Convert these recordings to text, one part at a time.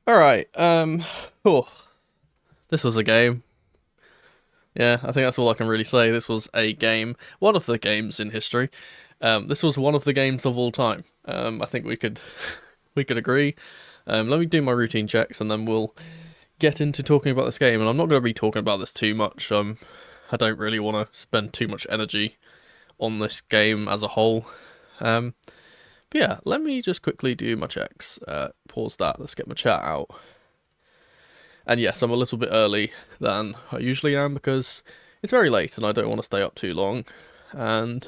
Alright, oh, this was a game. Yeah, I think that's all I can really say. This was a game. One of the games in history. This was one of the games of all time. I think we could we could agree. Let me do my routine checks and then we'll get into talking about this game. And I'm not going to be talking about this too much. I don't really want to spend too much energy on this game as a whole. But yeah, let me just quickly do my checks. Pause that. Let's get my chat out. And yes, I'm a little bit early than I usually am because it's very late and I don't want to stay up too long. And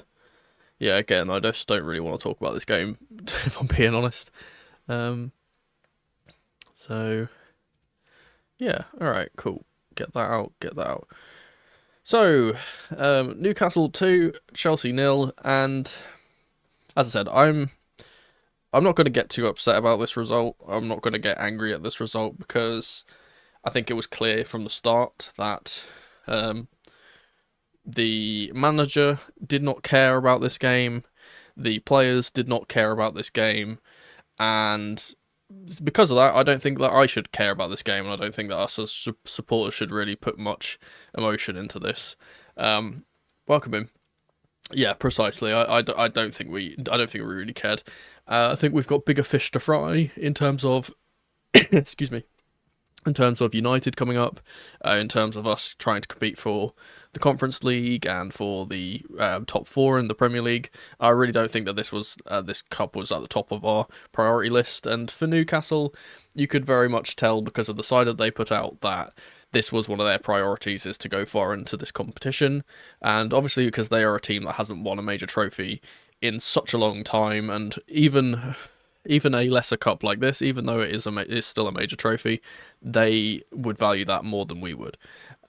yeah, again, I just don't really want to talk about this game, if I'm being honest. So yeah, alright, cool. Get that out, get that out. So, Newcastle 2, Chelsea 0, and as I said, I'm not going to get too upset about this result. I'm not going to get angry at this result because I think it was clear from the start that the manager did not care about this game, the players did not care about this game, and because of that, I don't think that I should care about this game, and I don't think that us as supporters should really put much emotion into this. Welcome him. Yeah, precisely. I don't think we really cared. I think we've got bigger fish to fry in terms of excuse me. In terms of United coming up, in terms of us trying to compete for the Conference League and for the top four in the Premier League, I really don't think that this cup was at the top of our priority list. And for Newcastle, you could very much tell because of the side that they put out that this was one of their priorities, is to go far into this competition. And obviously because they are a team that hasn't won a major trophy in such a long time, and even a lesser cup like this, even though it is still a major trophy, they would value that more than we would.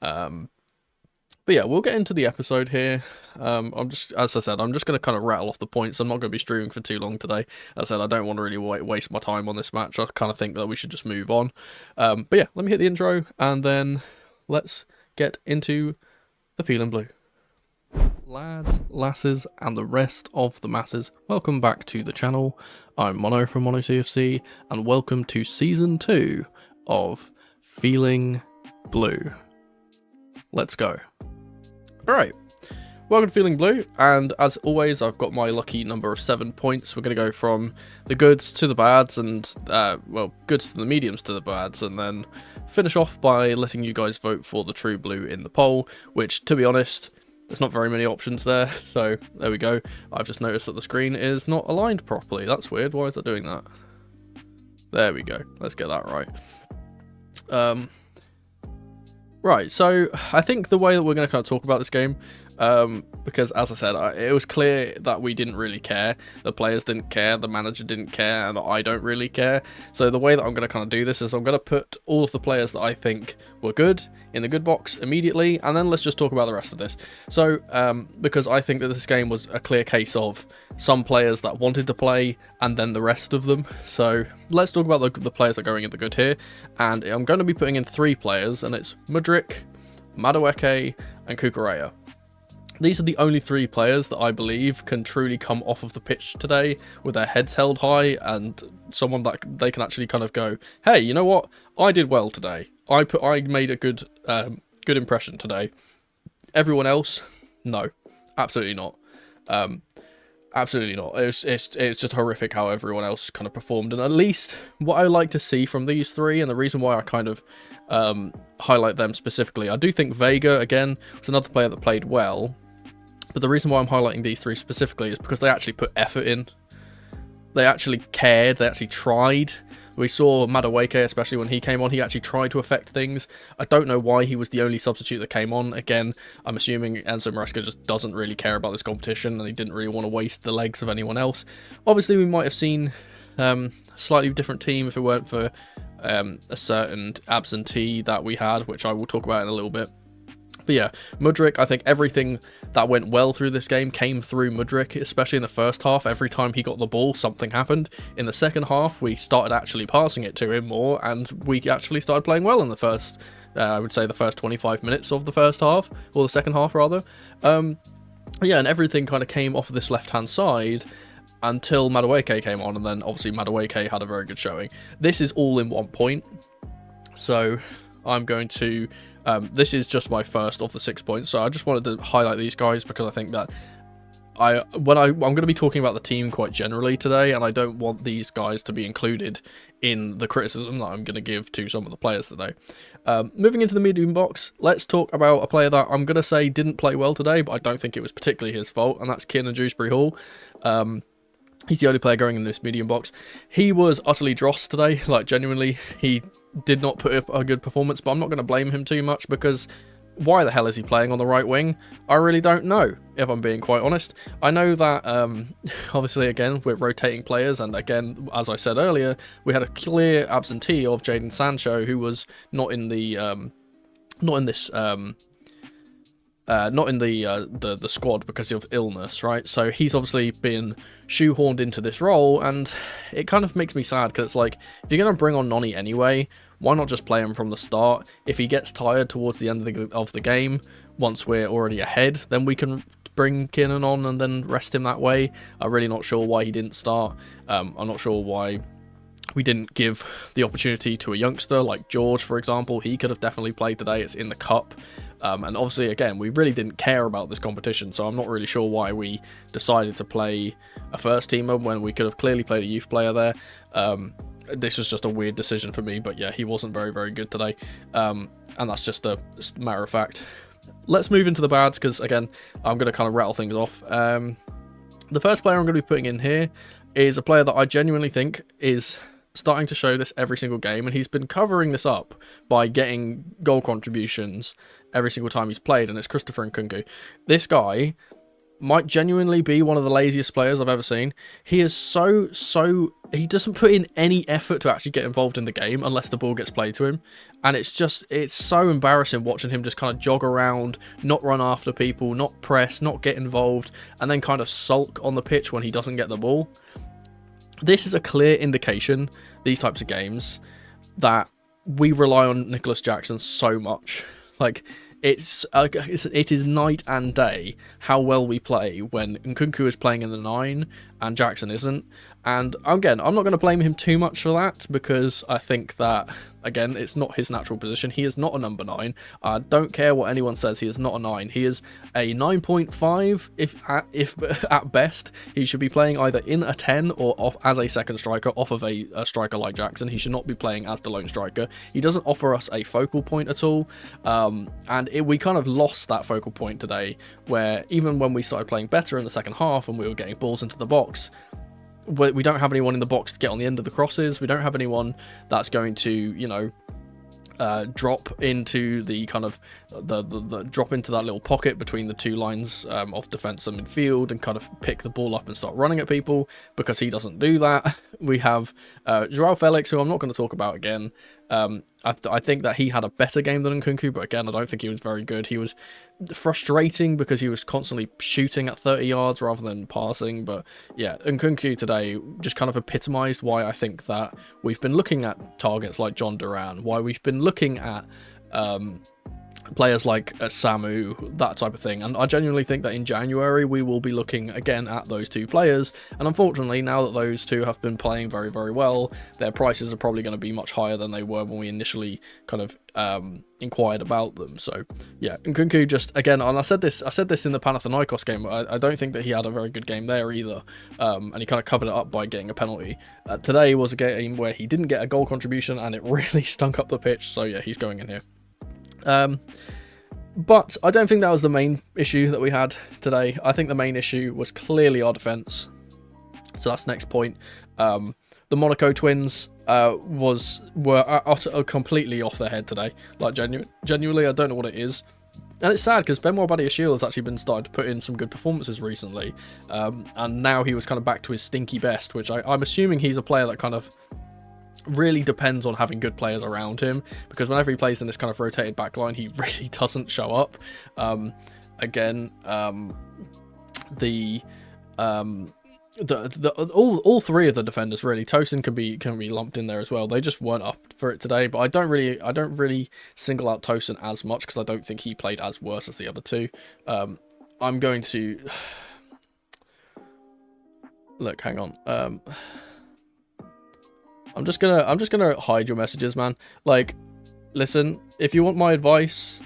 But yeah, we'll get into the episode here. As I said, I'm just going to kind of rattle off the points. I'm not going to be streaming for too long today. As I said, I don't want to really waste my time on this match. I kind of think that we should just move on. But yeah, let me hit the intro and then let's get into the Feeling Blue. Lads, lasses, and the rest of the masses, welcome back to the channel. I'm Mono from Mono CFC, and welcome to Season 2 of Feeling Blue. Let's go. Alright, welcome to Feeling Blue, and as always, I've got my lucky number of 7 points. We're going to go from the goods to the bads, and, well, goods to the mediums to the bads, and then finish off by letting you guys vote for the true blue in the poll, which, to be honest, there's not very many options there, so there we go. I've just noticed that the screen is not aligned properly. That's weird. Why is it doing that? There we go. Let's get that right. Right, so I think the way that we're going to kind of talk about this game, because as I said, it was clear that we didn't really care. The players didn't care, the manager didn't care, and I don't really care. So the way that I'm going to kind of do this is I'm going to put all of the players that I think were good in the good box immediately, and then let's just talk about the rest of this. So, because I think that this game was a clear case of some players that wanted to play, and then the rest of them. So let's talk about the players that are going in the good here, and I'm going to be putting in 3 players, and it's Mudryk, Madueke, and Kukureya. These are the only 3 players that I believe can truly come off of the pitch today with their heads held high, and someone that they can actually kind of go, hey, you know what? I did well today. I made a good impression today. Everyone else, no, absolutely not. Absolutely not. It's just horrific how everyone else kind of performed. And at least what I like to see from these 3, and the reason why I kind of highlight them specifically, I do think Vega, again, was another player that played well. But the reason why I'm highlighting these 3 specifically is because they actually put effort in. They actually cared. They actually tried. We saw Madueke, especially when he came on, he actually tried to affect things. I don't know why he was the only substitute that came on. Again, I'm assuming Enzo Fernandez just doesn't really care about this competition and he didn't really want to waste the legs of anyone else. Obviously, we might have seen a slightly different team if it weren't for a certain absentee that we had, which I will talk about in a little bit. But yeah, Mudryk, I think everything that went well through this game came through Mudryk, especially in the first half. Every time he got the ball, something happened. In the second half, we started actually passing it to him more, and we actually started playing well in the first, I would say the first 25 minutes of the first half, or the second half rather. Yeah, and everything kind of came off of this left-hand side, until Madueke came on, and then obviously Madueke had a very good showing. This is all in 1 point, so I'm going to... this is just my first of the 6 points, so I just wanted to highlight these guys because I think that I'm going to be talking about the team quite generally today, and I don't want these guys to be included in the criticism that I'm going to give to some of the players today. Moving into the medium box, let's talk about a player that I'm going to say didn't play well today, but I don't think it was particularly his fault, and that's Kiernan Dewsbury Hall. He's the only player going in this medium box. He was utterly dross today, like genuinely. He did not put up a good performance, but I'm not going to blame him too much because why the hell is he playing on the right wing? I really don't know, if I'm being quite honest. I know that, obviously, again, we're rotating players, and again, as I said earlier, we had a clear absentee of Jadon Sancho, who was not in the, the squad because of illness, right? So he's obviously been shoehorned into this role, and it kind of makes me sad because it's like, if you're going to bring on Noni anyway, why not just play him from the start? If he gets tired towards the end of the game, once we're already ahead, then we can bring Kiernan on and then rest him that way. I'm really not sure why he didn't start. I'm not sure why we didn't give the opportunity to a youngster like George, for example. He could have definitely played today. It's in the cup. And obviously, again, we really didn't care about this competition, so I'm not really sure why we decided to play a first teamer when we could have clearly played a youth player there. This was just a weird decision for me, but yeah, he wasn't very, very good today. And that's just a matter of fact. Let's move into the bads, because again, I'm going to kind of rattle things off. The first player I'm going to be putting in here is a player that I genuinely think is starting to show this every single game, and he's been covering this up by getting goal contributions every single time he's played, and it's Christopher Nkunku. This guy might genuinely be one of the laziest players I've ever seen. He is he doesn't put in any effort to actually get involved in the game unless the ball gets played to him, and it's so embarrassing watching him just kind of jog around, not run after people, not press, not get involved, and then kind of sulk on the pitch when he doesn't get the ball. This is a clear indication, these types of games, that we rely on Nicholas Jackson so much. Like, it is night and day how well we play when Nkunku is playing in the 9 and Jackson isn't. And again, I'm not going to blame him too much for that, because I think that, again, it's not his natural position. He is not a number 9. I don't care what anyone says, he is not a 9. He is a 9.5, if at best. He should be playing either in a 10 or off as a second striker, off of a striker like Jackson. He should not be playing as the lone striker. He doesn't offer us a focal point at all, and we kind of lost that focal point today, where even when we started playing better in the second half and we were getting balls into the box, we don't have anyone in the box to get on the end of the crosses. We don't have anyone that's going to, you know, drop into the kind of the drop into that little pocket between the two lines of defense and midfield and kind of pick the ball up and start running at people, because he doesn't do that. We have Joao Felix, who I'm not going to talk about again. I think that he had a better game than Nkunku, but again, I don't think he was very good. He was frustrating because he was constantly shooting at 30 yards rather than passing. But yeah, Nkunku today just kind of epitomised why I think that we've been looking at targets like John Duran, why we've been looking at players like Samu, that type of thing. And I genuinely think that in January we will be looking again at those two players, and unfortunately, now that those two have been playing very, very well, their prices are probably going to be much higher than they were when we initially kind of inquired about them. So yeah, Nkunku just, again, and I said this in the Panathinaikos game, I don't think that he had a very good game there either, and he kind of covered it up by getting a penalty. Today was a game where he didn't get a goal contribution, and it really stunk up the pitch, so yeah, he's going in here. But I don't think that was the main issue that we had today. I think the main issue was clearly our defence. So that's the next point. The Monaco twins were completely off their head today. Like, genuinely, I don't know what it is. And it's sad because Benoit Badiashile has actually been starting to put in some good performances recently. And now he was kind of back to his stinky best, which I'm assuming he's a player that kind of really depends on having good players around him, because whenever he plays in this kind of rotated backline, he really doesn't show up. All three of the defenders, really, Tosin can be lumped in there as well. They just weren't up for it today, but I don't really single out Tosin as much because I don't think he played as worse as the other two. I'm going to Look, hang on. I'm just gonna hide your messages, man. Like, listen, if you want my advice,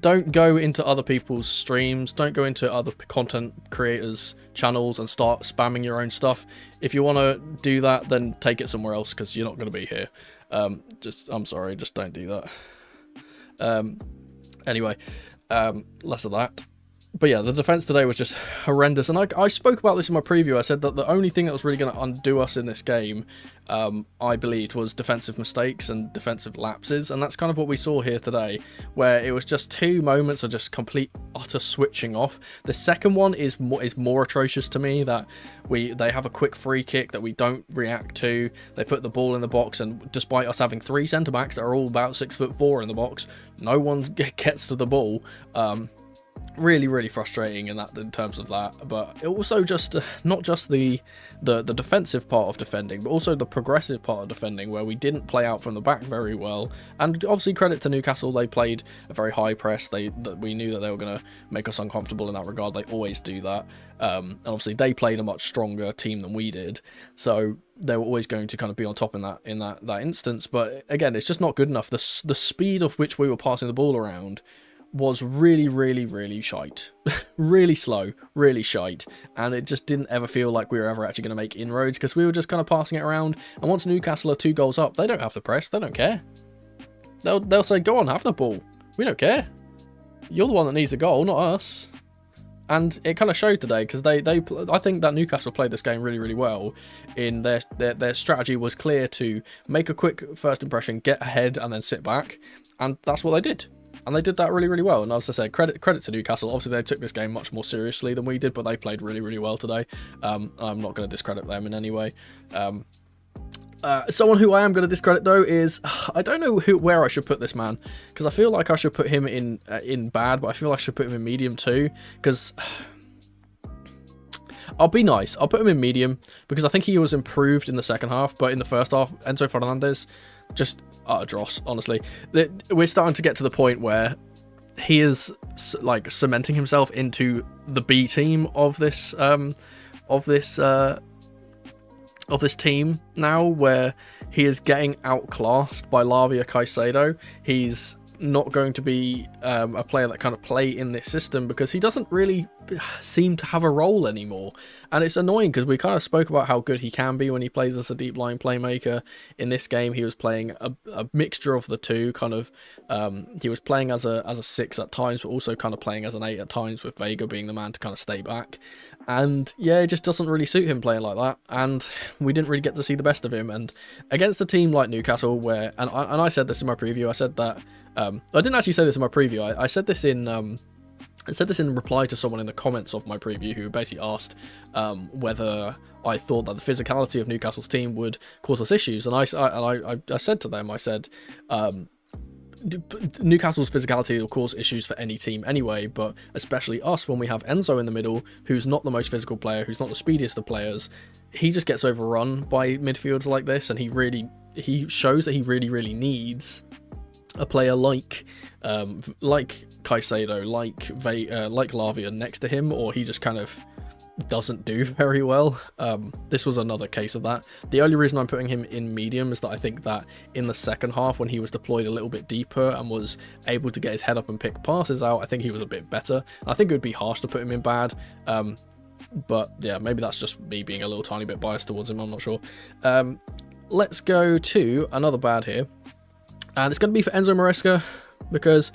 don't go into other people's streams, don't go into other content creators' channels and start spamming your own stuff. If you want to do that, then take it somewhere else, because you're not going to be here. I'm sorry, just don't do that. Anyway, less of that. But yeah, the defence today was just horrendous, and I spoke about this in my preview. I said that the only thing that was really going to undo us in this game, I believed, was defensive mistakes and defensive lapses, and that's kind of what we saw here today, where it was just 2 moments of just complete utter switching off. The second one is more atrocious to me, that they have a quick free kick that we don't react to. They put the ball in the box, and despite us having 3 centre-backs that are all about 6'4" in the box, no one gets to the ball. Really, really frustrating in terms of that. But it also just not just the defensive part of defending, but also the progressive part of defending, where we didn't play out from the back very well. And obviously, credit to Newcastle, they played a very high press. We knew that they were going to make us uncomfortable in that regard. They always do that. And obviously, they played a much stronger team than we did, so they were always going to kind of be on top in that instance. But again, it's just not good enough. The speed of which we were passing the ball around was really, really, really shite. Really slow, really shite. And it just didn't ever feel like we were ever actually going to make inroads, because we were just kind of passing it around. And once Newcastle are 2 goals up, they don't have to press. They don't care. They'll say, go on, have the ball. We don't care. You're the one that needs the goal, not us. And it kind of showed today, because I think that Newcastle played this game really, really well. In their strategy was clear to make a quick first impression, get ahead, and then sit back. And that's what they did. And they did that really, really well. And as I said, credit to Newcastle. Obviously, they took this game much more seriously than we did, but they played really, really well today. I'm not going to discredit them in any way. Someone who I am going to discredit, though, is... I don't know where I should put this man, because I feel like I should put him in bad, but I feel like I should put him in medium too, because... I'll be nice. I'll put him in medium, because I think he was improved in the second half, but in the first half, Enzo Fernandez, just... utter dross, honestly. We're starting to get to the point where he is like cementing himself into the B team of this team now, where he is getting outclassed by Lavia Caicedo. He's not going to be a player that kind of play in this system, because he doesn't really seem to have a role anymore. And it's annoying, because we kind of spoke about how good he can be when he plays as a deep line playmaker. In this game, he was playing a mixture of the two, kind of. He was playing as a 6 at times, but also kind of playing as an 8 at times, with Vega being the man to kind of stay back. And yeah, it just doesn't really suit him playing like that, and we didn't really get to see the best of him. And against a team like Newcastle, where I said this in my preview, I said that I didn't actually say this in my preview. I said this in reply to someone in the comments of my preview, who basically asked whether I thought that the physicality of Newcastle's team would cause us issues. And I said to them, I said, Newcastle's physicality will cause issues for any team anyway, but especially us when we have Enzo in the middle, who's not the most physical player, who's not the speediest of players. He just gets overrun by midfielders like this, and he shows that he really, really needs a player like Caicedo, like Lavia next to him, or he just kind of doesn't do very well. This was another case of that. The only reason I'm putting him in medium is that I think that in the second half, when he was deployed a little bit deeper and was able to get his head up and pick passes out, I think he was a bit better. I think it would be harsh to put him in bad, but yeah, maybe that's just me being a little tiny bit biased towards him, I'm not sure. Let's go to another bad here, and it's going to be for Enzo Maresca, because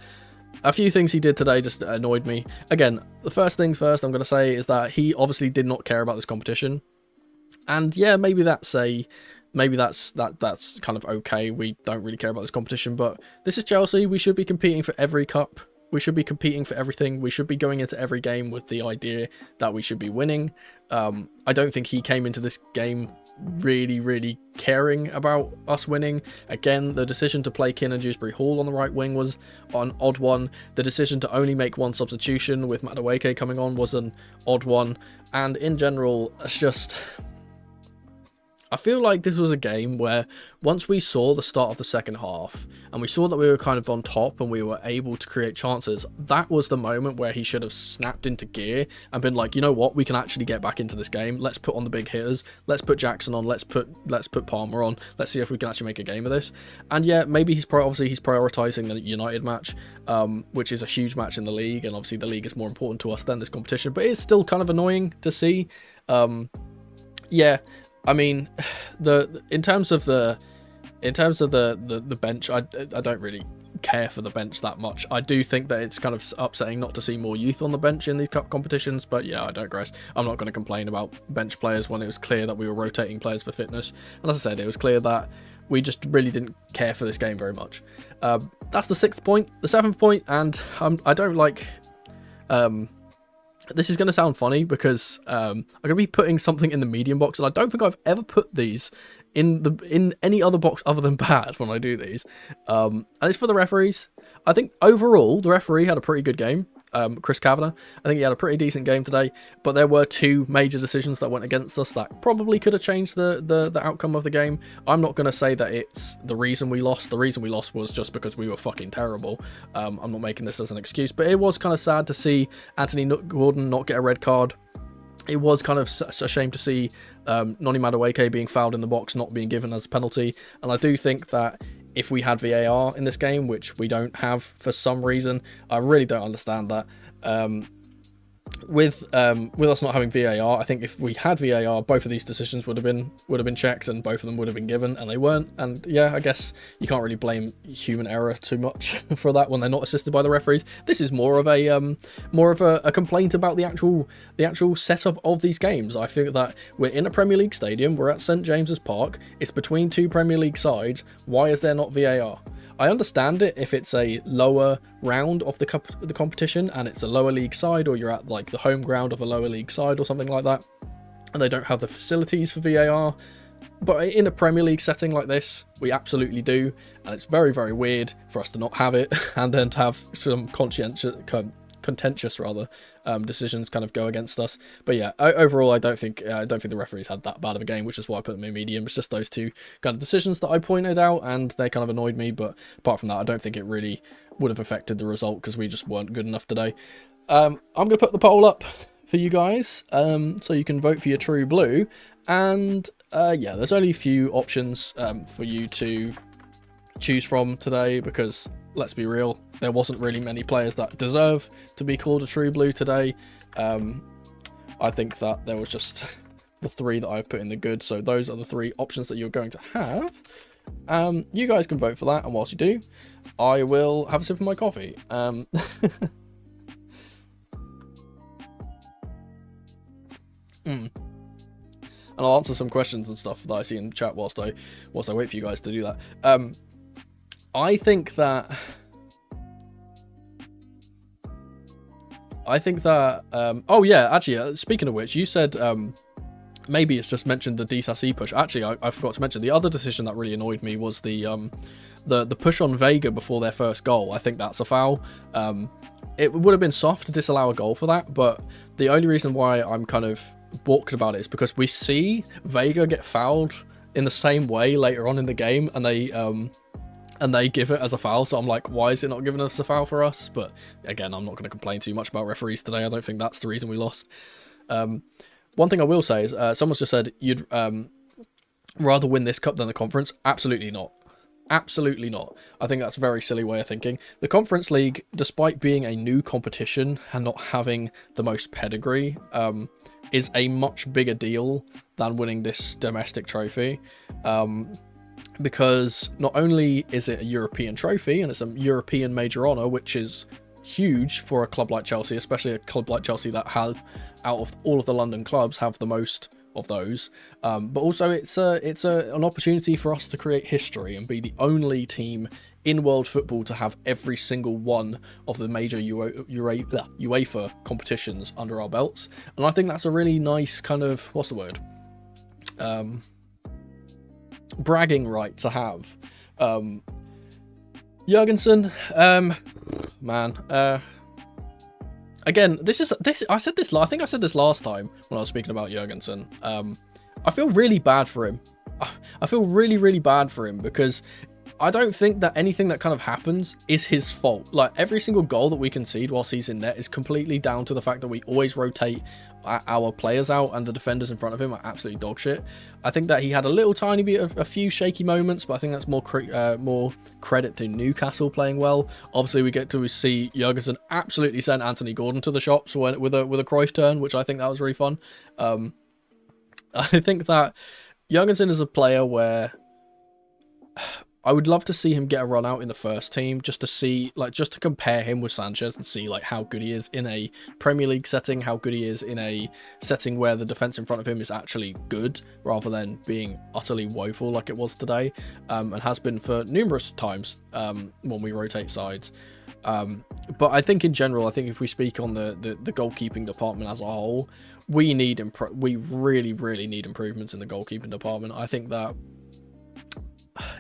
a few things he did today just annoyed me. Again, the first things first I'm going to say is that he obviously did not care about this competition. And yeah, maybe that's kind of okay. We don't really care about this competition, but this is Chelsea. We should be competing for every cup. We should be competing for everything. We should be going into every game with the idea that we should be winning. I don't think he came into this game really caring about us winning. Again, the decision to play Keane and Dewsbury Hall on the right wing was an odd one. The decision to only make one substitution with Madueke coming on was an odd one. And in general, it's just... I feel like this was a game where once we saw the start of the second half and we saw that we were kind of on top and we were able to create chances, that was the moment where he should have snapped into gear and been like, you know what, we can actually get back into this game. Let's put on the big hitters. Let's put Jackson on. Let's put Palmer on. Let's see if we can actually make a game of this. And yeah, maybe he's prioritizing the United match, which is a huge match in the league, and obviously the league is more important to us than this competition. But it's still kind of annoying to see. Yeah. I mean, in terms of the bench, I don't really care for the bench that much. I do think that it's kind of upsetting not to see more youth on the bench in these cup competitions, but yeah, I digress. I'm not going to complain about bench players when it was clear that we were rotating players for fitness. And as I said, it was clear that we just really didn't care for this game very much. That's the 6th point. The 7th point, and I don't like... This is going to sound funny because I'm going to be putting something in the medium box, and I don't think I've ever put these in any other box other than bad when I do these. And it's for the referees. I think overall the referee had a pretty good game. Chris Kavanagh, I think he had a pretty decent game today, but there were 2 major decisions that went against us that probably could have changed the outcome of the game. I'm not going to say that it's the reason we lost. The reason we lost was just because we were fucking terrible. I'm not making this as an excuse, but it was kind of sad to see Anthony Gordon not get a red card. It was kind of a shame to see Noni Madueke being fouled in the box, not being given as a penalty, and I do think that if we had VAR in this game, which we don't have for some reason, I really don't understand that. With us not having VAR, I think if we had VAR, both of these decisions would have been checked, and both of them would have been given, and they weren't. And yeah, I guess you can't really blame human error too much for that when they're not assisted by the referees. This is more of a complaint about the actual setup of these games. I think that we're in a Premier League stadium, we're at St James's Park, it's between 2 Premier League sides. Why is there not VAR? I understand it if it's a lower round of the competition and it's a lower league side, or you're at like the home ground of a lower league side or something like that, and they don't have the facilities for VAR. But in a Premier League setting like this, we absolutely do, and it's very, very weird for us to not have it and then to have some contentious decisions kind of go against us. But yeah, overall, I don't think the referees had that bad of a game, which is why I put them in medium. It's just those 2 kind of decisions that I pointed out, and they kind of annoyed me. But apart from that, I don't think it really would have affected the result because we just weren't good enough today. I'm going to put the poll up for you guys, so you can vote for your true blue. And yeah, there's only a few options for you to choose from today, because let's be real, there wasn't really many players that deserve to be called a true blue today. I think that there was just the 3 that I've put in the good, so those are the 3 options that you're going to have. You guys can vote for that, and whilst you do, I will have a sip of my coffee. And I'll answer some questions and stuff that I see in the chat whilst I wait for you guys to do that. I think that oh yeah, actually, speaking of which, you said maybe it's just mentioned the Disasi push. Actually, I forgot to mention the other decision that really annoyed me was the push on Vega before their first goal. I think that's a foul. It would have been soft to disallow a goal for that, but the only reason why I'm kind of balked about it is because we see Vega get fouled in the same way later on in the game, and they give it as a foul. So I'm like, why is it not giving us a foul for us? But again, I'm not going to complain too much about referees today. I don't think that's the reason we lost. One thing I will say is someone's just said you'd rather win this cup than the conference. Absolutely not. Absolutely not. I think that's a very silly way of thinking. The Conference League, despite being a new competition and not having the most pedigree, is a much bigger deal than winning this domestic trophy. Because not only is it a European trophy and it's a European major honour, which is huge for a club like Chelsea, especially a club like Chelsea that have, out of all of the London clubs, have the most of those. But also it's an opportunity for us to create history and be the only team in world football to have every single one of the major UEFA competitions under our belts. And I think that's a really nice kind of, what's the word? Bragging right to have. Jurgensen, man, again, I think I said this last time when I was speaking about Jurgensen. I feel really bad for him. I feel really, really bad for him, because I don't think that anything that kind of happens is his fault. Like, every single goal that we concede whilst he's in net is completely down to the fact that we always rotate our players out, and the defenders in front of him are absolutely dog shit. I think that he had a little tiny bit of a few shaky moments, but I think that's more credit to Newcastle playing well. Obviously, we get to see Jurgensen absolutely send Anthony Gordon to the shops with a Cruyff turn, which I think that was really fun. I think that Jurgensen is a player where I would love to see him get a run out in the first team, just to see, like, just to compare him with Sanchez and see, like, how good he is in a Premier League setting, how good he is in a setting where the defense in front of him is actually good, rather than being utterly woeful like it was today, and has been for numerous times when we rotate sides. But I think in general, I think if we speak on the goalkeeping department as a whole, we really, really need improvements in the goalkeeping department. I think that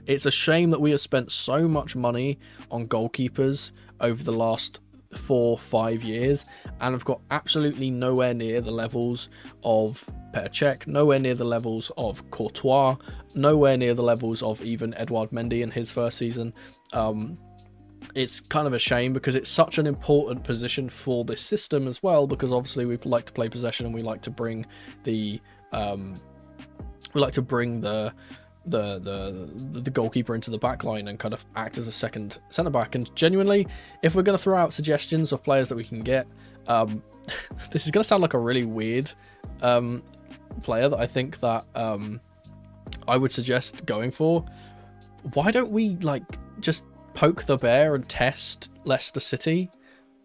it's a shame that we have spent so much money on goalkeepers over the last 4-5 years, and have got absolutely nowhere near the levels of Petr Cech, nowhere near the levels of Courtois, nowhere near the levels of even Edouard Mendy in his first season. It's kind of a shame, because it's such an important position for this system as well, because obviously we like to play possession, and we like to bring the the goalkeeper into the back line and kind of act as a second centre back. And genuinely, if we're going to throw out suggestions of players that we can get, this is going to sound like a really weird player that I think that I would suggest going for. Why don't we, like, just poke the bear and test Leicester City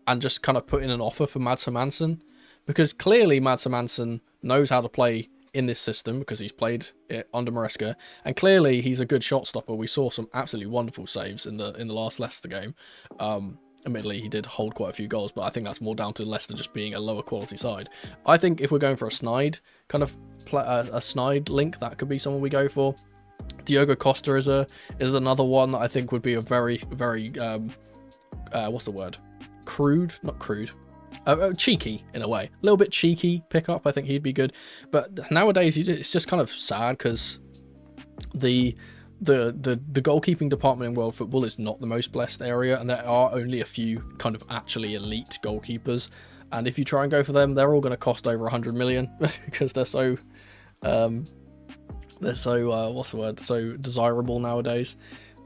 and just kind of put in an offer for Mads Hermansen? Because clearly Mads Hermansen knows how to play in this system, because he's played it under Maresca, and clearly he's a good shot stopper. We saw some absolutely wonderful saves in the last Leicester game. Admittedly, he did hold quite a few goals, but I think that's more down to Leicester just being a lower quality side. I think if we're going for a snide kind of a snide link, that could be someone we go for. Diogo Costa is another one that I think would be a very, very what's the word? Not crude. Cheeky in a way, a little bit cheeky pickup. I think he'd be good, but nowadays it's just kind of sad, because the goalkeeping department in world football is not the most blessed area, and there are only a few kind of actually elite goalkeepers, and if you try and go for them, they're all going to cost over 100 million because they're so what's the word, so desirable nowadays.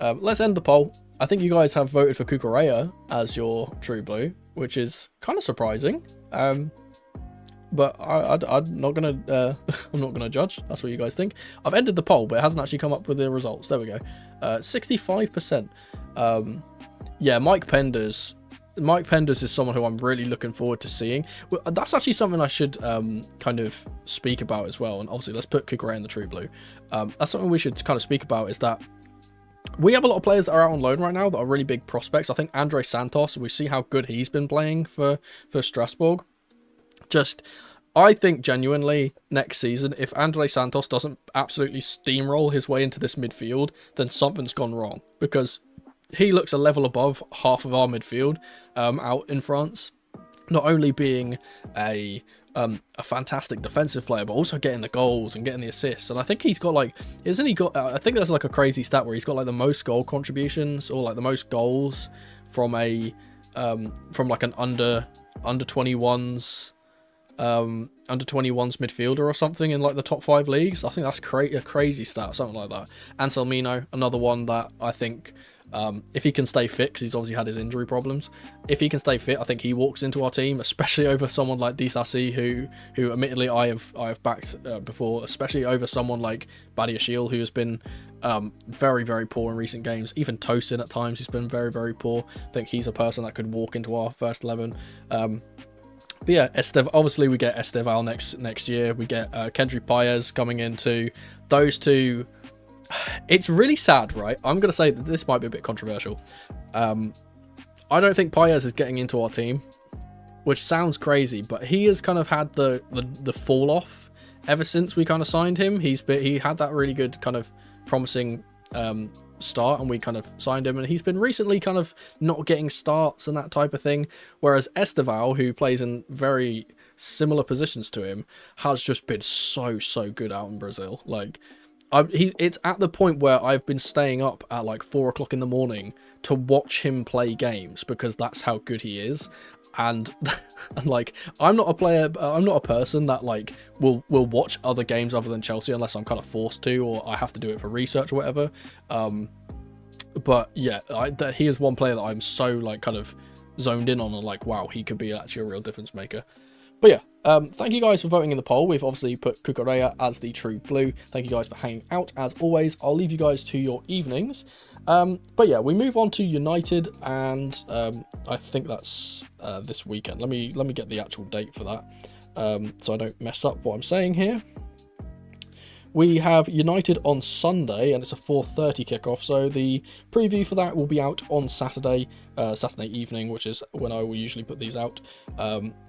Let's end the poll. I think you guys have voted for Cucurella as your true blue, which is kind of surprising. But I'm not gonna I'm not gonna judge. That's what you guys think. I've ended the poll, but it hasn't actually come up with the results. There we go. 65%. Yeah, Mike Penders. Mike Penders is someone who I'm really looking forward to seeing. Well, that's actually something I should kind of speak about as well. And obviously, let's put Cucurella in the true blue. That's something we should kind of speak about, is that we have a lot of players that are out on loan right now that are really big prospects. I think Andre Santos, we see how good he's been playing for Strasbourg. I think genuinely next season, if Andre Santos doesn't absolutely steamroll his way into this midfield, then something's gone wrong, because he looks a level above half of our midfield out in France. Not only being a fantastic defensive player, but also getting the goals and getting the assists. And I think he's got, like, isn't he got, I think there's like a crazy stat where he's got like the most goal contributions, or like the most goals from a from like an under 21s midfielder or something in like the top 5 leagues. I think that's a crazy stat, something like that. Anselmino, another one that I think, if he can stay fit, because he's obviously had his injury problems, if he can stay fit, I think he walks into our team, especially over someone like Disasi, who admittedly I have backed before, especially over someone like Badiashile, who has been very, very poor in recent games. Even Tosin at times, he's been very, very poor. I think he's a person that could walk into our first 11. But yeah, obviously we get Esteval next year. We get Kendry Paez coming in too. Those two, it's really sad, right? I'm going to say that this might be a bit controversial. I don't think Paez is getting into our team, which sounds crazy, but he has kind of had the fall off ever since we kind of signed him. He had that really good kind of promising start, and we kind of signed him, and he's been recently kind of not getting starts and that type of thing, whereas Esteval, who plays in very similar positions to him, has just been so good out in Brazil. Like, It's at the point where I've been staying up at like 4 o'clock in the morning to watch him play games because that's how good he is. And like, I'm not a player, I'm not a person that like will watch other games other than Chelsea unless I'm kind of forced to, or I have to do it for research or whatever. But yeah, he is one player that I'm so like kind of zoned in on and like, wow, he could be actually a real difference maker. But yeah, thank you guys for voting in the poll. We've obviously put Cucurella as the true blue. Thank you guys for hanging out as always. I'll leave you guys to your evenings. But yeah, we move on to United, and I think that's this weekend. Let me get the actual date for that, so I don't mess up what I'm saying here. We have United on Sunday, and it's a 4:30 kickoff, so the preview for that will be out on Saturday evening, which is when I will usually put these out.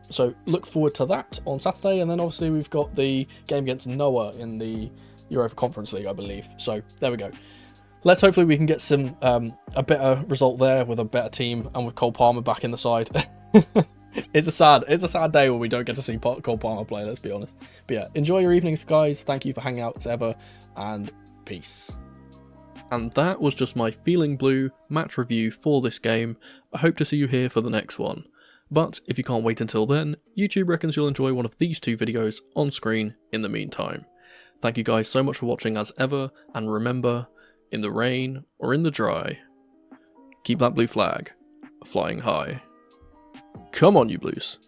So look forward to that on Saturday, and then obviously we've got the game against Noah in the UEFA Conference League, I believe. So there we go. Let's hopefully we can get some a better result there with a better team and with Cole Palmer back in the side. It's a sad day when we don't get to see Cole Palmer play, let's be honest. But yeah, enjoy your evenings, guys. Thank you for hanging out as ever, and peace. And that was just my Feeling Blue match review for this game. I hope to see you here for the next one. But if you can't wait until then, YouTube reckons you'll enjoy one of these two videos on screen in the meantime. Thank you guys so much for watching as ever, and remember, in the rain or in the dry, keep that blue flag flying high. Come on, you Blues.